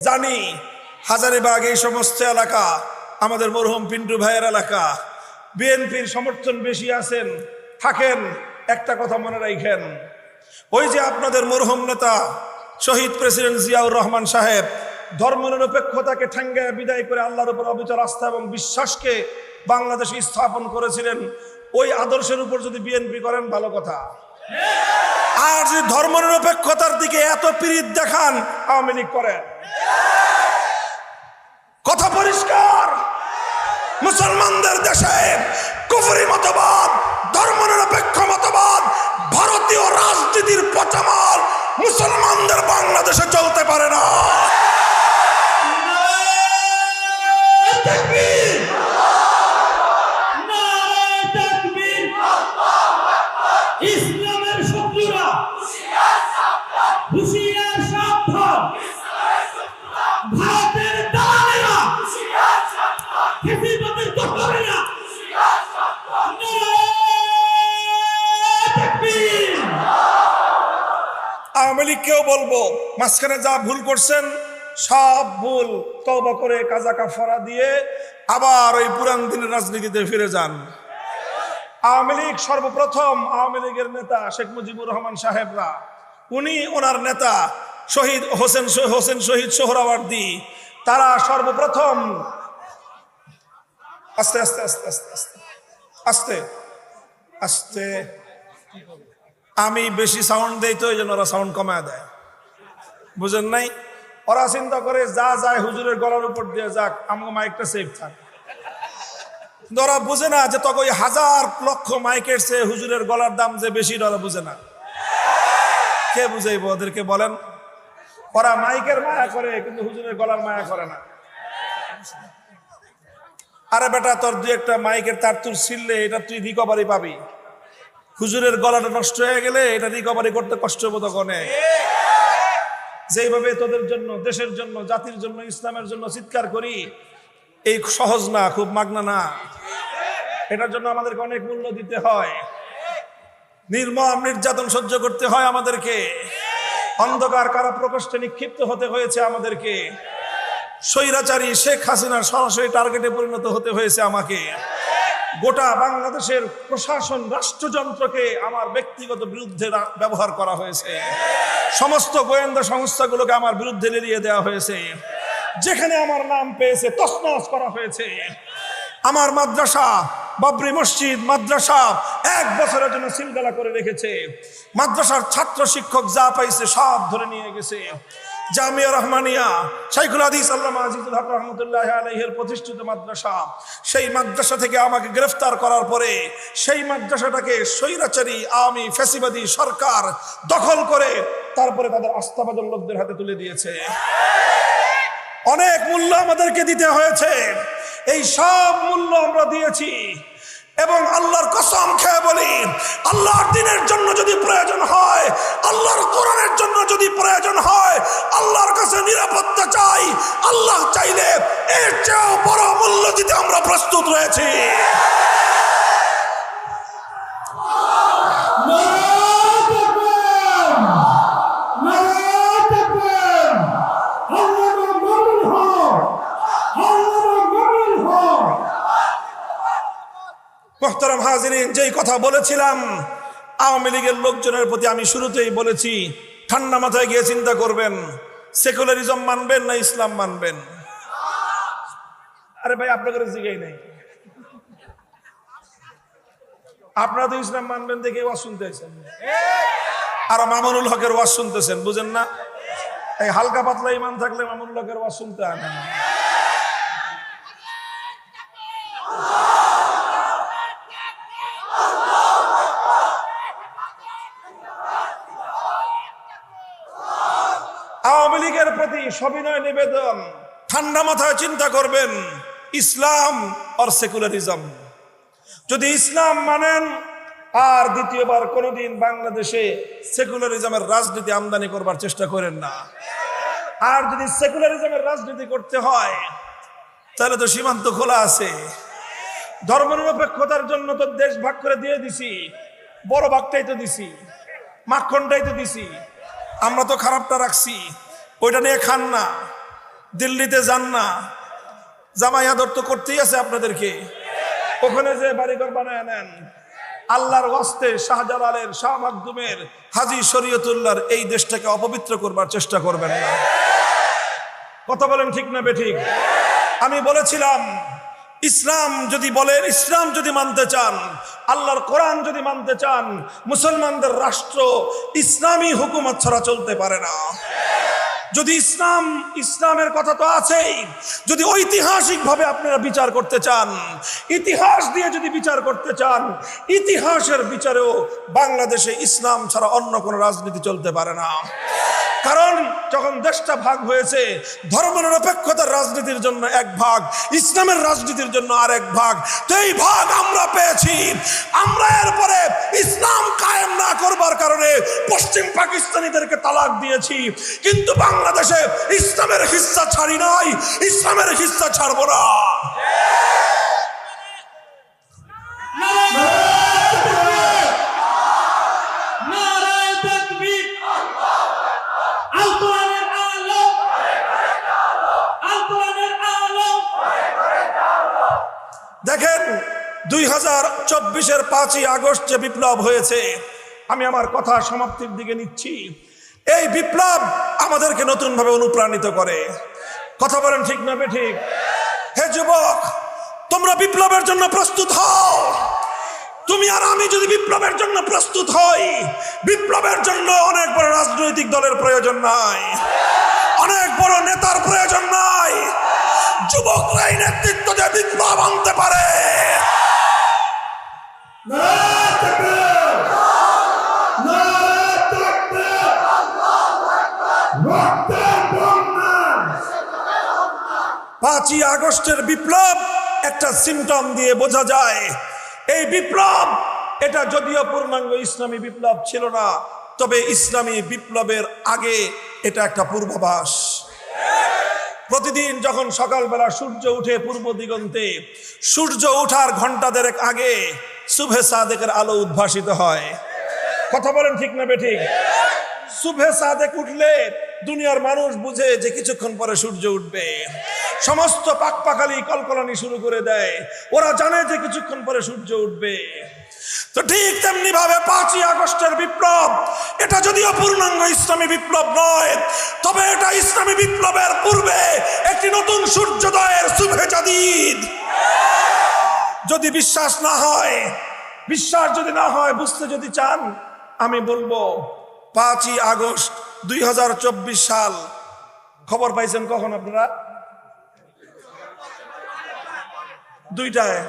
জানি হাজারীবাগ এই সমস্ত এলাকা আমাদের মরহুম পিন্টু ভাইয়ের এলাকা। বিএনপির সমর্থন বেশি আছেন থাকেন, একটা কথা মনে রাখেন, ওই যে আপনাদের মরহুম নেতা শহীদ প্রেসিডেন্ট জিয়াউর রহমান সাহেব ধর্মনিরপেক্ষতাকে ঠেঙ্গায় বিদায় করে আল্লাহর উপর অবিচল আস্থা এবং বিশ্বাসকে বাংলাদেশে স্থাপন করেছিলেন। ওই আদর্শের উপর যদি বিএনপি করেন ভালো কথা, আর যদি ধর্মনিরপেক্ষতার দিকে এত পীড়িত দেখান আওয়ামী লীগ করেন। কথা পরিষ্কার, মুসলমানদের দেশে কুফরি মতবাদ, ধর্মনিরপেক্ষ মতবাদ, ভারতীয় রাজনীতির পচামাল মুসলমানদের বাংলাদেশে চলতে পারে না। ইসলামের শত্রুরা হুঁশিয়ার সাবধান, ভারতের দালালেরা ফ্যাসিবাদের দখলেরা আওয়ামী লীগকেও বলবো মাঝখানে যা ভুল করছেন সব ভুল তওবা করে কাজা কাফারা দিয়ে আবার ওই পুরান দিনের রাজনীতিতে ফিরে যান। আওয়ামী লীগ সর্বপ্রথম আওয়ামী লীগের নেতা শেখ মুজিবুর রহমান সাহেবরা, উনি ওনার নেতা শহীদ হোসেন শহীদ সোহরাওয়ার্দী, তারা সর্বপ্রথম আস্তে আস্তে আস্তে আস্তে আস্তে আস্তে আস্তে আমি বেশি সাউন্ড দেই তো এই জন্য ওরা সাউন্ড কমায় দেয়, বুঝেন নাই? ওরা চিন্তা করে যা যায় হুজুরের গলার উপর দিয়ে যাক, আমাকে মাইকটা সেফ থাক। ওরা বুঝে না যে তখন ওই হাজার লক্ষ মাইকের চেয়ে হুজুরের গলার দাম যে বেশি, ওরা বুঝে না। কে বুঝাইব ওদেরকে বলেন? ওরা মাইকের মায়া করে কিন্তু হুজুরের গলার মায়া করে না। আরে বেটা, তোর দুই একটা মাইকের তার তুর ছিললে এটা তুই রিকভারি পাবি, হুজুরের গলাটা নষ্ট হয়ে গেলে এটা রিকভারি করতে কষ্ট বোধ করে। যেভাবে তোদের জন্য, দেশের জন্য, জাতির জন্য, ইসলামের জন্য চিৎকার করি, এই সহজ না, খুব মাগনা না। এটার জন্য আমাদেরকে অনেক মূল্য দিতে হয়, নির্মম নির্যাতন সহ্য করতে হয় আমাদেরকে, অন্ধকার কারা প্রকোষ্ঠে নিক্ষিপ্ত হতে হয়েছে আমাদেরকে, স্বৈরাচারী শেখ হাসিনার সরাসরি টার্গেটে পরিণত হতে হয়েছে আমাকে। গোটা বাংলাদেশের প্রশাসন রাষ্ট্রযন্ত্রকে আমার ব্যক্তিগত বিরুদ্ধে ব্যবহার করা হয়েছে, সমস্ত গোয়েন্দা সংস্থাগুলোকে আমার বিরুদ্ধে লেলিয়ে দেওয়া হয়েছে, যেখানে আমার নাম পেয়েছে তছনছ করা হয়েছে। আমার মাদ্রাসা, বাবরি মসজিদ মাদ্রাসা 1 বছরের জন্য সিলগালা করে রেখেছে, মাদ্রাসার ছাত্র শিক্ষক যা পাইছে সব ধরে নিয়ে গেছে। জামিয়া রহমানিয়া শাইখুল হাদিস আল্লামা আজিজুল হক রহমাতুল্লাহি আলাইহির প্রতিষ্ঠিত মাদ্রাসা, সেই মাদ্রাসা থেকে আমাকে গ্রেফতার করার পরে সেই মাদ্রাসাটাকে স্বৈরাচারী আওয়ামী ফ্যাসিবাদী সরকার দখল করে তারপরে তাদের আস্থাভাজন লোকদের হাতে তুলে দিয়েছে। অনেক মূল্য আমাদেরকে দিতে হয়েছে, এই সব মূল্য আমরা দিয়েছি। এবং আল্লাহর কসম খেয়ে বলি, আল্লাহর দ্বীনের জন্য যদি প্রয়োজন হয়, আল্লাহর কোরআনের জন্য যদি প্রয়োজন হয়, আল্লাহর কাছে নিরাপত্তা চাই, আল্লাহ চাইলে এর চেয়েও বড় মূল্য দিতে আমরা প্রস্তুত রয়েছি। মোহতারাম হাজিরিন, যেই কথা বলেছিলাম আওয়ামী লীগের লোকজনের প্রতি, আমি শুরুতেই বলেছি ঠান্ডা মাথায় গিয়ে চিন্তা করবেন, সেকুলারিজম মানবেন না ইসলাম মানবেন? আরে ভাই, আপনাদের জিগাই নাই, আপনারা তো ইসলাম মানবেন দেখে ওয়াজ শুনতেছেন, আর মামুনুল হকের ওয়াজ শুনতেছেন, বুঝেন না? এই হালকা পাতলা ইমান থাকলে মামুনুল হকের ওয়াজ শুনতে হয় না। আওয়ামী লীগের প্রতি সবিনয় নিবেদন, ঠান্ডা মাথায় চিন্তা করবেন ইসলাম আর সেকুলারিজম। যদি ইসলাম মানেন, আর দ্বিতীয়বার কোনোদিন বাংলাদেশে সেকুলারিজমের রাজনীতি আমদানি করবার চেষ্টা করেন না। আর যদি সেকুলারিজমের রাজনীতি করতে হয় তাহলে তো সীমান্ত খোলা আছে। ধর্মনিরপেক্ষতার জন্য তো দেশ ভাগ করে দিয়ে দিছি, বড় ভাগটাই তো দিছি, মাখনটাই তো দিছি, আমরা তো খারাপটা রাখছি, ওইটা নিয়ে খান না। দিল্লিতে যান না, জামাই আদর তো করতেই আছে আপনাদেরকে, ওখানে যে বাড়িঘর বানায় নেন। আল্লাহর ওয়াস্তে শাহজালালের, শাহ মাকদুমের, হাজী শরীয়তুল্লাহর এই দেশটাকে অপবিত্র করবার চেষ্টা করবেন না। কথা বলেন ঠিক না বেঠিক? আমি বলেছিলাম ইসলাম যদি বলেন, ইসলাম যদি মানতে চান, আল্লাহর কোরআন যদি মানতে চান, মুসলমানদের রাষ্ট্র ইসলামী হুকুমত ছাড়া চলতে পারে না। যদি ইসলামের কথা তো আছেই, যদি ঐতিহাসিক ভাবে আপনারা বিচার করতে চান, ইতিহাস দিয়ে যদি বিচার করতে চান, ইতিহাসের বিচারেও বাংলাদেশে ইসলাম ছাড়া অন্য কোনো রাজনীতি চলতে পারে না। কারণ যখন দেশটা ভাগ হয়েছে, ধর্মনিরপেক্ষতার রাজনীতির জন্য এক ভাগ, ইসলামের রাজনীতির জন্য আরেক ভাগ, তো এই ভাগ আমরা পেয়েছি। আমরা এরপরে ইসলাম কায়েম না করবার কারণে পশ্চিম পাকিস্তানিদেরকে তালাক দিয়েছি, কিন্তু বাংলাদেশে ইসলামের হিস্সা ছাড়ি নাই, ইসলামের হিস্সা ছাড়বো না। দেখেন 2024-এর 5ই আগস্ট যে বিপ্লব হয়েছে, আমি আমার কথা সমাপ্তির দিকে নিচ্ছি। এই বিপ্লব আমাদেরকে নতুন ভাবে অনুপ্রাণিত করে। কথা বলেন ঠিক না বেঠিক? হে যুবক, তোমরা বিপ্লবের জন্য প্রস্তুত হও। তুমি আর আমি যদি বিপ্লবের জন্য প্রস্তুত হই, বিপ্লবের জন্য অনেক বড় রাজনৈতিক দলের প্রয়োজন নাই, অনেক বড় নেতার প্রয়োজন নাই। যুবকরাই নেতৃত্ব দিয়ে বিপ্লব আনতে পারে। নারায়ে তাকবীর, নারায়ে তাকবীর, রক্তের বন্যা। 5ই আগস্টের বিপ্লব একটা সিমটম দিয়ে বোঝা যায়। এই বিপ্লব, এটা যদিও পূর্ণাঙ্গ ইসলামী বিপ্লব ছিল না, তবে ইসলামী বিপ্লবের আগে এটা একটা পূর্বাভাস। প্রতিদিন যখন সকালবেলা সূর্য উঠে পূর্ব দিগন্তে, সূর্য ওঠার ঘন্টা দেড়েক আগে সুবহে সাদেকের আলো উদ্ভাসিত হয়। কথা বলেন ঠিক না বেঠিক? সুবহে সাদেক উঠলে দুনিয়ার মানুষ বুঝে যে কিছুক্ষণ পরে সূর্য উঠবে। সমস্ত পাকপাখালি কলকলানি শুরু করে দেয়, ওরা জানে যে কিছুক্ষণ পরে সূর্য উঠবে। তো ঠিক তেমনি ভাবে 5ই আগস্টের বিপ্লব, এটা যদিও পূর্ণাঙ্গ ইসলামী বিপ্লব নয়, তবে এটা ইসলামী বিপ্লবের পূর্বে একটি নতুন সূর্যোদয়ের সুবহে জাদিদ। যদি বিশ্বাস না হয়, বিশ্বাস যদি না হয়, বুঝতে যদি চান, আমি বলবো 5ই আগস্ট 2024 সাল। খবর পাইছেন কখন আপনারা? 2টায়।